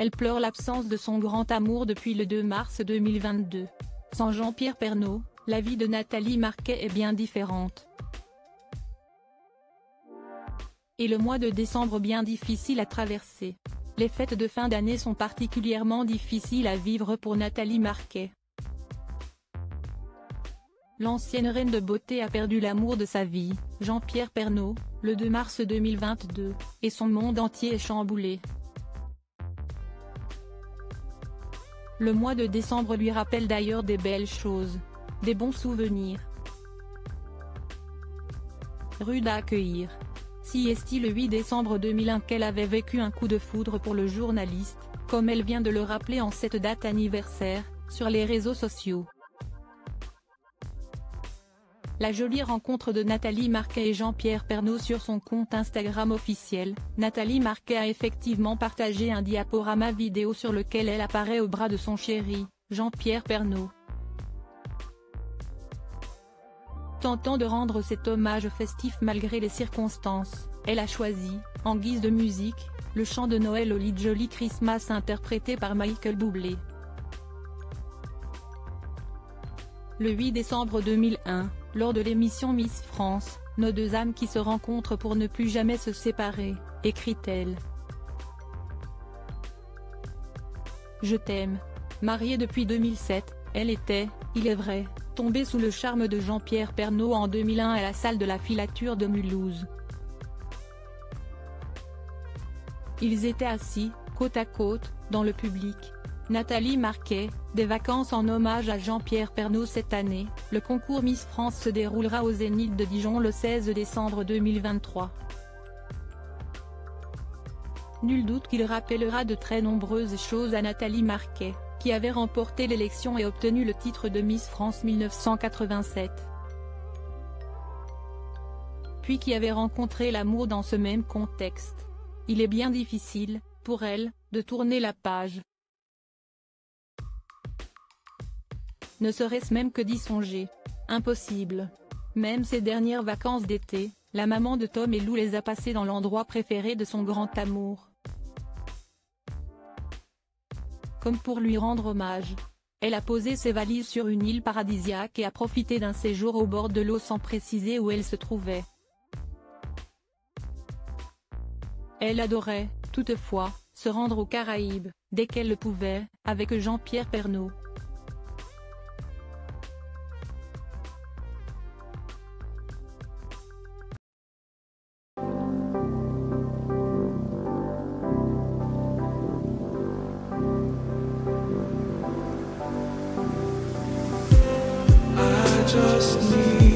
Elle pleure l'absence de son grand amour depuis le 2 mars 2022. Sans Jean-Pierre Pernaut, la vie de Nathalie Marquet est bien différente. Et le mois de décembre bien difficile à traverser. Les fêtes de fin d'année sont particulièrement difficiles à vivre pour Nathalie Marquet. L'ancienne reine de beauté a perdu l'amour de sa vie, Jean-Pierre Pernaut, le 2 mars 2022, et son monde entier est chamboulé. Le mois de décembre lui rappelle d'ailleurs des belles choses, des bons souvenirs. Rude à accueillir. Si est-il le 8 décembre 2001 qu'elle avait vécu un coup de foudre pour le journaliste, comme elle vient de le rappeler en cette date anniversaire, sur les réseaux sociaux. La jolie rencontre de Nathalie Marquet et Jean-Pierre Pernaut sur son compte Instagram officiel. Nathalie Marquet a effectivement partagé un diaporama vidéo sur lequel elle apparaît au bras de son chéri, Jean-Pierre Pernaut. Tentant de rendre cet hommage festif malgré les circonstances, elle a choisi, en guise de musique, le chant de Noël Holly Jolly Christmas interprété par Michael Bublé. Le 8 décembre 2001, lors de l'émission Miss France, nos deux âmes qui se rencontrent pour ne plus jamais se séparer, écrit-elle. Je t'aime. Mariée depuis 2007, elle était, il est vrai, tombée sous le charme de Jean-Pierre Pernaut en 2001 à la salle de la Filature de Mulhouse. Ils étaient assis, côte à côte, dans le public. Nathalie Marquet, des vacances en hommage à Jean-Pierre Pernaut cette année. Le concours Miss France se déroulera au Zénith de Dijon le 16 décembre 2023. Nul doute qu'il rappellera de très nombreuses choses à Nathalie Marquet, qui avait remporté l'élection et obtenu le titre de Miss France 1987. Puis qui avait rencontré l'amour dans ce même contexte. Il est bien difficile, pour elle, de tourner la page. Ne serait-ce même que d'y songer. Impossible. Même ses dernières vacances d'été, la maman de Tom et Lou les a passées dans l'endroit préféré de son grand amour. Comme pour lui rendre hommage. Elle a posé ses valises sur une île paradisiaque et a profité d'un séjour au bord de l'eau sans préciser où elle se trouvait. Elle adorait, toutefois, se rendre aux Caraïbes, dès qu'elle le pouvait, avec Jean-Pierre Pernaut. Just need